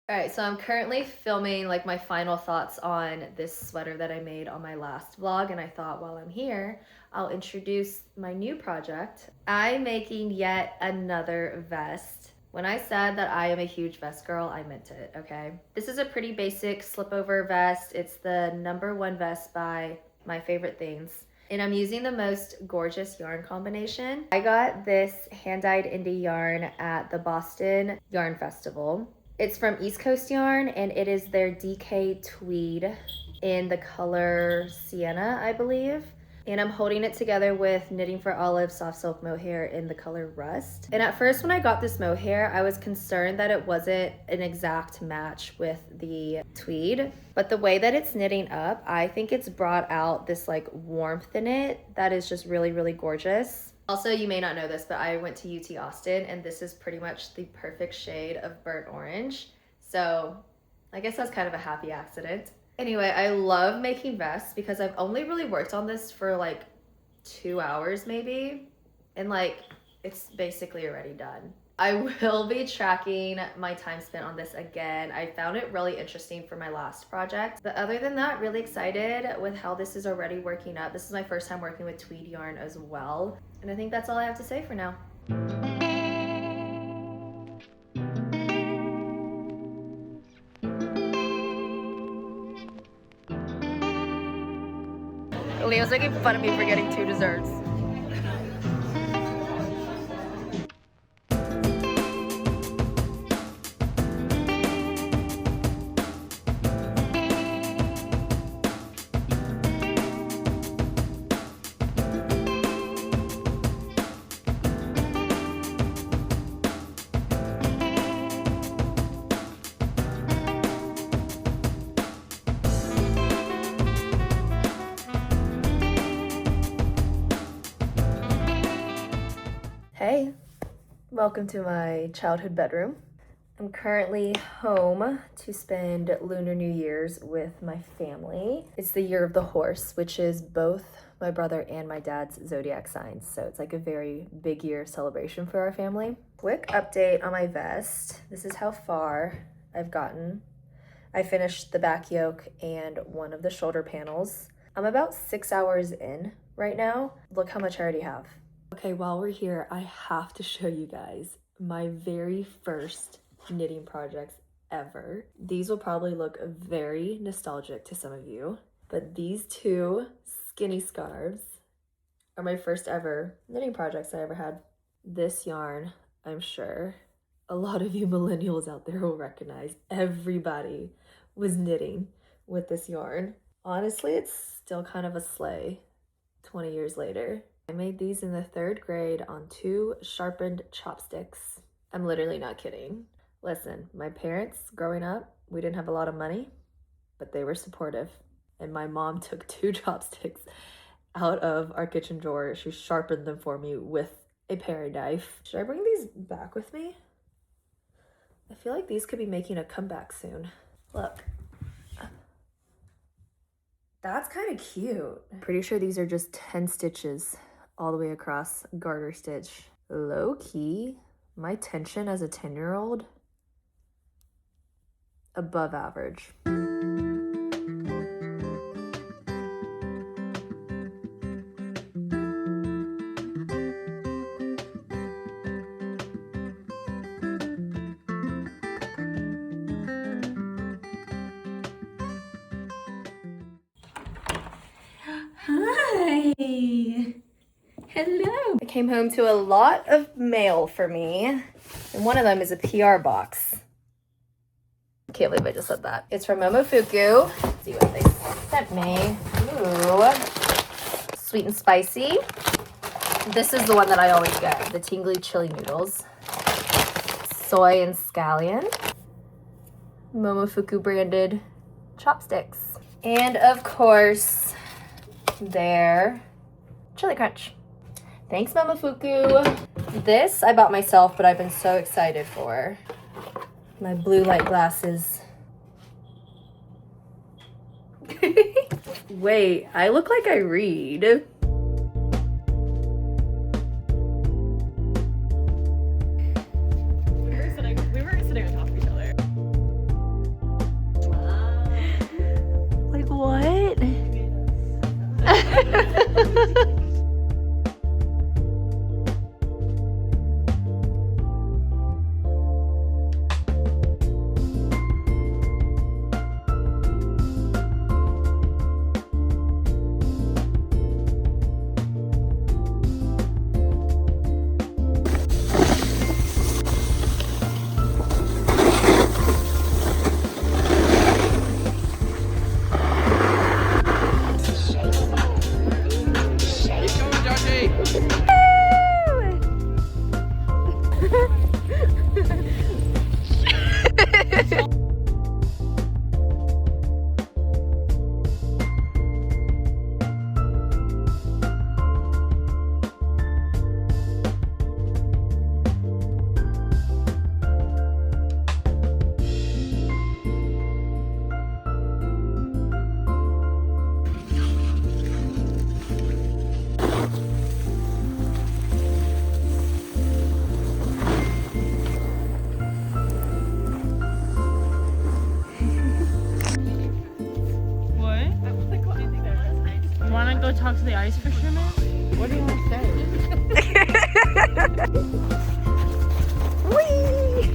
All right, so I'm currently filming like my final thoughts on this sweater that I made on my last vlog, and I thought while I'm here, I'll introduce my new project. I'm making yet another vest. When I said that I am a huge vest girl, I meant it, okay? This is a pretty basic slipover vest. It's the #1 vest by My Favorite Things. And I'm using the most gorgeous yarn combination. I got this hand-dyed indie yarn at the Boston Yarn Festival. It's from East Coast Yarn, and it is their DK Tweed in the color Sienna, I believe. And I'm holding it together with Knitting for Olive Soft Silk Mohair in the color Rust. And at first when I got this mohair, I was concerned that it wasn't an exact match with the tweed. But the way that it's knitting up, I think it's brought out this like warmth in it that is just really, really gorgeous. Also, you may not know this, but I went to UT Austin, and this is pretty much the perfect shade of burnt orange. So I guess that's kind of a happy accident. Anyway, I love making vests because I've only really worked on this for like 2 hours maybe, and like it's basically already done. I will be tracking my time spent on this again. I found it really interesting for my last project. But other than that, really excited with how this is already working up. This is my first time working with tweed yarn as well. And I think that's all I have to say for now. Leo's making fun of me for getting 2 desserts. Hey, welcome to my childhood bedroom. I'm currently home to spend Lunar New Year's with my family. It's the year of the horse, which is both my brother and my dad's zodiac signs. So it's like a very big year celebration for our family. Quick update on my vest. This is how far I've gotten. I finished the back yoke and one of the shoulder panels. I'm about 6 hours in right now. Look how much I already have. Okay, while we're here, I have to show you guys my very first knitting projects ever. These will probably look very nostalgic to some of you, but these 2 skinny scarves are my first ever knitting projects I ever had. This yarn, I'm sure a lot of you millennials out there will recognize. Everybody was knitting with this yarn. Honestly, it's still kind of a sleigh 20 years later. I made these in the 3rd grade on 2 sharpened chopsticks. I'm literally not kidding. Listen, my parents growing up, we didn't have a lot of money, but they were supportive. And my mom took 2 chopsticks out of our kitchen drawer. She sharpened them for me with a paring knife. Should I bring these back with me? I feel like these could be making a comeback soon. Look. That's kind of cute. Pretty sure these are just 10 stitches all the way across, garter stitch. Low key, my tension as a 10-year-old, above average. Hi. Hello. I came home to a lot of mail for me, and one of them is a PR box. Can't believe I just said that. It's from Momofuku. Let's see what they sent me. Ooh. Sweet and spicy. This is the one that I always get, the tingly chili noodles. Soy and scallion. Momofuku branded chopsticks. And of course, their chili crunch. Thanks, Momofuku. This I bought myself, but I've been so excited for. My blue light glasses. Wait, I look like I read. We were sitting on top of each other. talk to the ice fisherman? What do you want to say? Whee!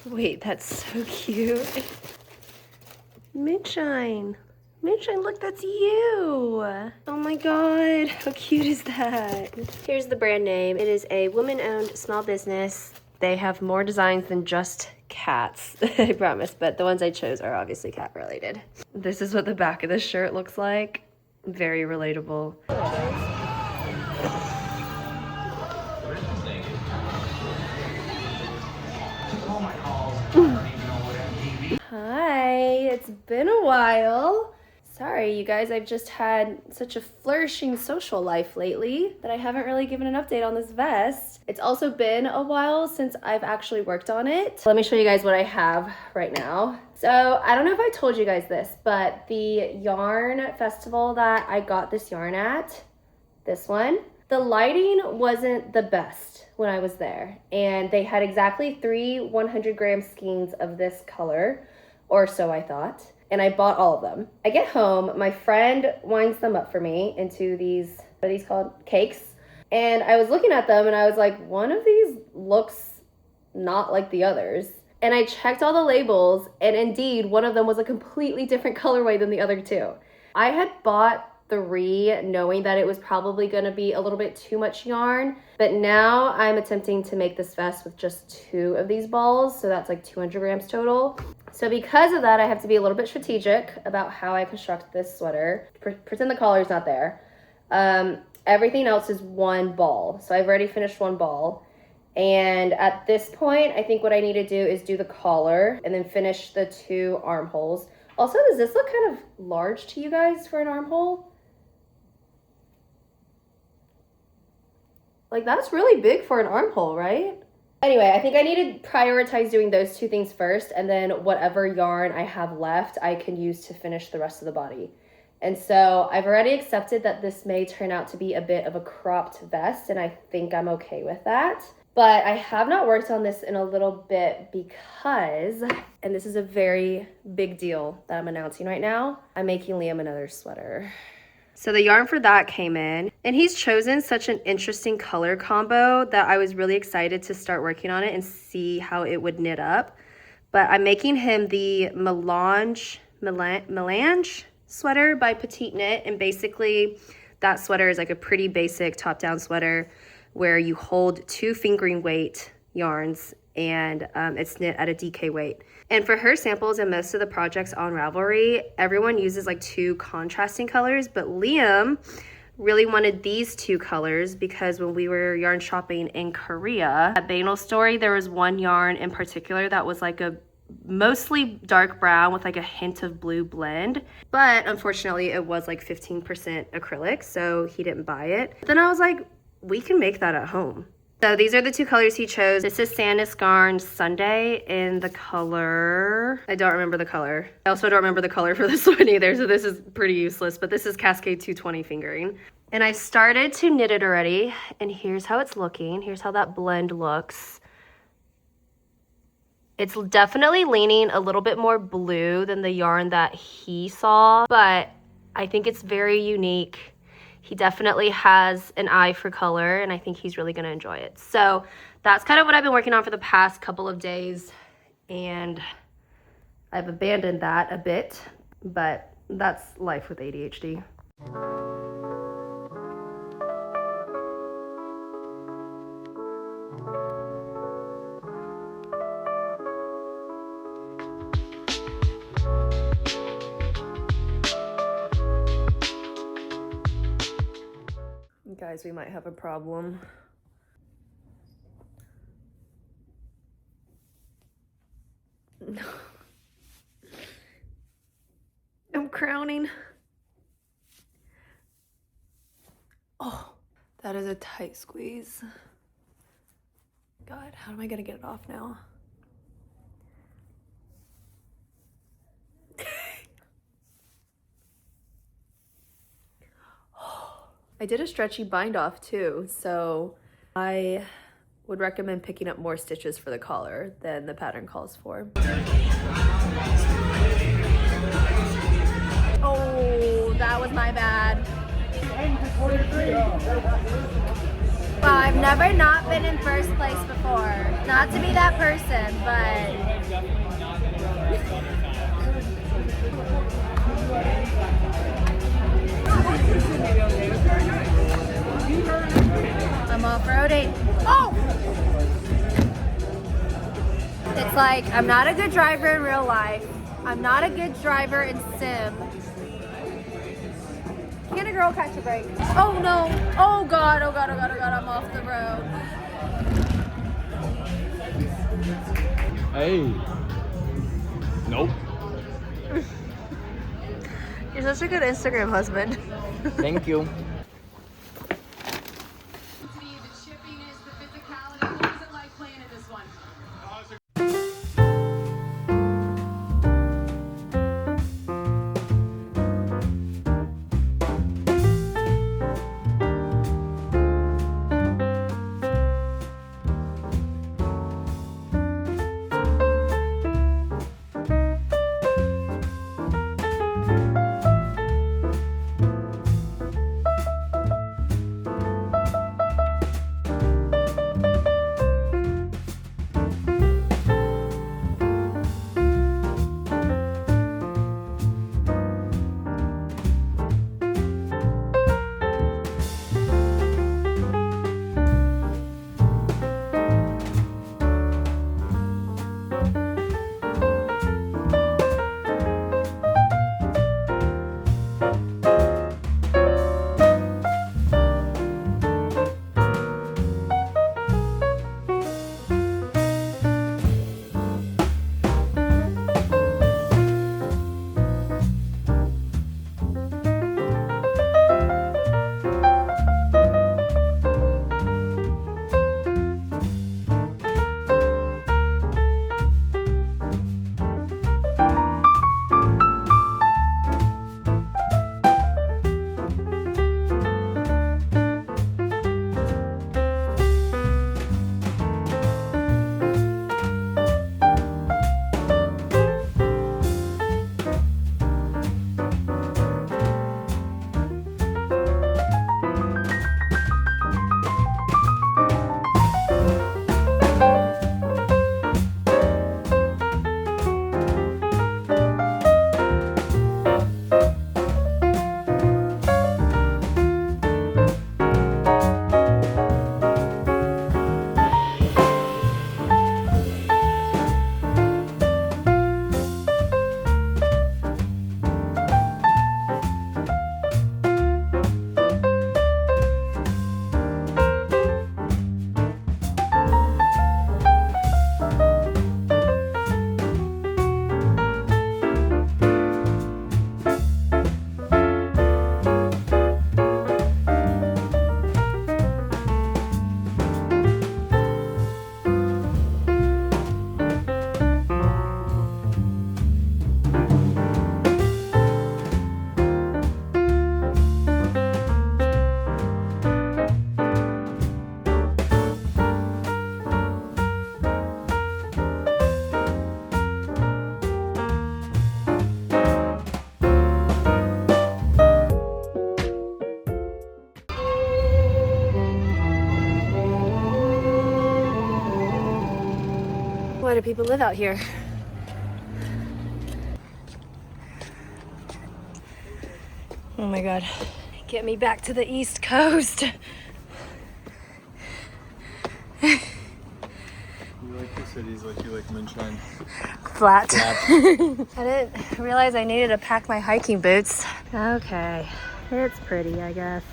Wait, that's so cute. Moonshine. Moonshine, look, that's you. Oh my God, how cute is that? Here's the brand name. It is a woman-owned small business. They have more designs than just cats, I promise, but the ones I chose are obviously cat related. This is what the back of the shirt looks like. Very relatable. Hi, it's been a while. Sorry, you guys, I've just had such a flourishing social life lately that I haven't really given an update on this vest. It's also been a while since I've actually worked on it. Let me show you guys what I have right now. So I don't know if I told you guys this, but the yarn festival that I got this yarn at, this one, the lighting wasn't the best when I was there. And they had exactly 3 100-gram skeins of this color, or so I thought. And I bought all of them. I get home, my friend winds them up for me into these, what are these called? Cakes. And I was looking at them and I was like, one of these looks not like the others. And I checked all the labels, and indeed, one of them was a completely different colorway than the other two. I had bought 3 knowing that it was probably gonna be a little bit too much yarn, but now I'm attempting to make this vest with just 2 of these balls, so that's like 200 grams total. So because of that, I have to be a little bit strategic about how I construct this sweater. Pretend the collar's not there. Everything else is 1 ball, so I've already finished 1 ball. And at this point, I think what I need to do is do the collar and then finish the 2 armholes. Also, does this look kind of large to you guys for an armhole? Like, that's really big for an armhole, right? Anyway, I think I need to prioritize doing those 2 things first, and then whatever yarn I have left, I can use to finish the rest of the body. And so I've already accepted that this may turn out to be a bit of a cropped vest, and I think I'm okay with that. But I have not worked on this in a little bit because, and this is a very big deal that I'm announcing right now, I'm making Liam another sweater. So the yarn for that came in, and he's chosen such an interesting color combo that I was really excited to start working on it and see how it would knit up. But I'm making him the Melange sweater by Petite Knit, and basically that sweater is like a pretty basic top-down sweater where you hold 2 fingering weight yarns and it's knit at a DK weight. And for her samples and most of the projects on Ravelry, everyone uses like 2 contrasting colors, but Liam really wanted these 2 colors because when we were yarn shopping in Korea at Banal Story, there was one yarn in particular that was like a mostly dark brown with like a hint of blue blend, but unfortunately it was like 15% acrylic, so he didn't buy it. Then I was like, we can make that at home. So these are the 2 colors he chose. This is Sandnes Garn Sunday in the color, I don't remember the color. I also don't remember the color for this one either, so this is pretty useless, but this is Cascade 220 fingering. And I started to knit it already, and here's how it's looking. Here's how that blend looks. It's definitely leaning a little bit more blue than the yarn that he saw, but I think it's very unique. He definitely has an eye for color, and I think he's really gonna enjoy it. So that's kind of what I've been working on for the past couple of days, and I've abandoned that a bit, but that's life with ADHD. Guys, we might have a problem. No. I'm crowning. Oh, that is a tight squeeze. God, how am I gonna get it off now? I did a stretchy bind off too, so I would recommend picking up more stitches for the collar than the pattern calls for. Oh, that was my bad. Well, I've never not been in first place before. Not to be that person, but... I'm off-roading. Oh! It's like, I'm not a good driver in real life. I'm not a good driver in sim. Can a girl catch a break? Oh no! Oh God, oh God, oh God, oh God, I'm off the road. Hey. Nope. You're such a good Instagram husband. Thank you. do people live out here? Oh my God. Get me back to the East Coast. You like the cities like you like moonshine. Flat. I didn't realize I needed to pack my hiking boots. Okay, it's pretty, I guess.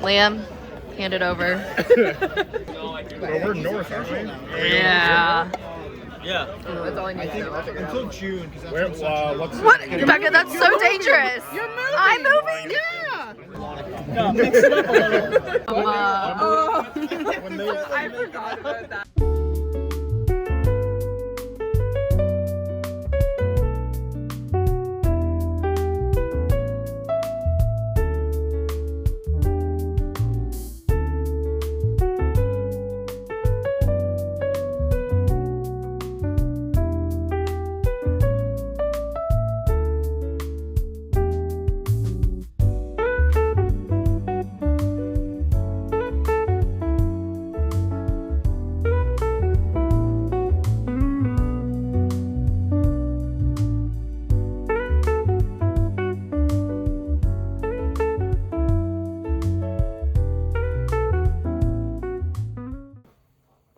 Liam, hand it over. Well, we're north, aren't we? Yeah. Yeah. That's all I need to know. Until June, because that's when What? Becca, that's so dangerous. You're moving. I'm moving. Yeah. No, mix it up a little. When they, I forgot about that.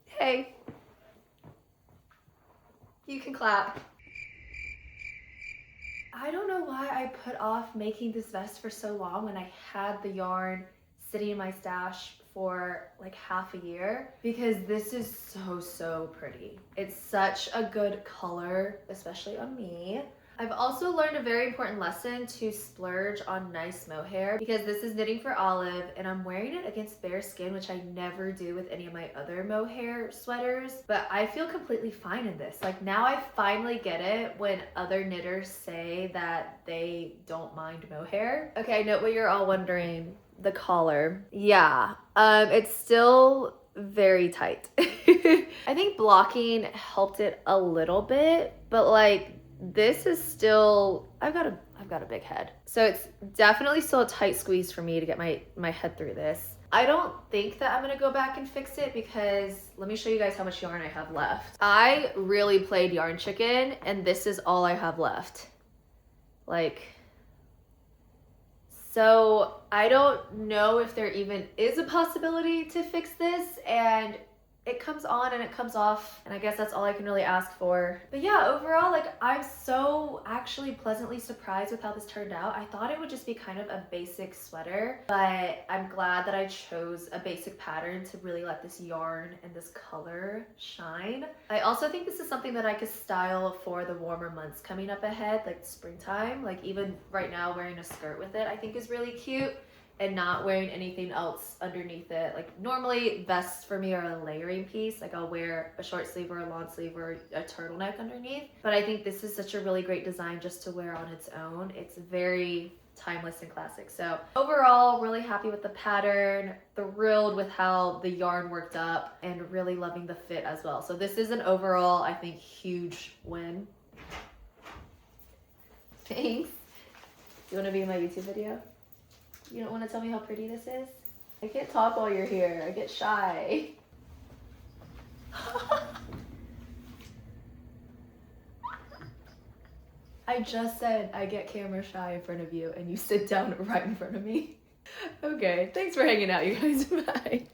Hey. You can clap. I don't know why I put off making this vest for so long when I had the yarn sitting in my stash for like half a year, because this is so pretty. It's such a good color, especially on me. I've also learned a very important lesson to splurge on nice mohair, because this is knitting for Olive and I'm wearing it against bare skin, which I never do with any of my other mohair sweaters, but I feel completely fine in this. Like, now I finally get it when other knitters say that they don't mind mohair. Okay, I know what you're all wondering. The collar. Yeah, it's still very tight. I think blocking helped it a little bit, but like, this is still, I've got a big head. So it's definitely still a tight squeeze for me to get my head through this. I don't think that I'm gonna go back and fix it, because let me show you guys how much yarn I have left. I really played Yarn Chicken and this is all I have left. Like, so I don't know if there even is a possibility to fix this, and it comes on and it comes off, and I guess that's all I can really ask for. But yeah, overall, like, I'm so actually pleasantly surprised with how this turned out. I thought it would just be kind of a basic sweater, but I'm glad that I chose a basic pattern to really let this yarn and this color shine. I also think this is something that I could style for the warmer months coming up ahead, like springtime. Like, even right now wearing a skirt with it I think is really cute, and not wearing anything else underneath it. Like, normally vests for me are a layering piece. Like, I'll wear a short sleeve or a long sleeve or a turtleneck underneath. But I think this is such a really great design just to wear on its own. It's very timeless and classic. So overall, really happy with the pattern, thrilled with how the yarn worked up, and really loving the fit as well. So this is an overall, I think, huge win. Thanks. You wanna be in my YouTube video? You don't want to tell me how pretty this is? I can't talk while you're here. I get shy. I just said I get camera shy in front of you and you sit down right in front of me. Okay, thanks for hanging out, you guys. Bye.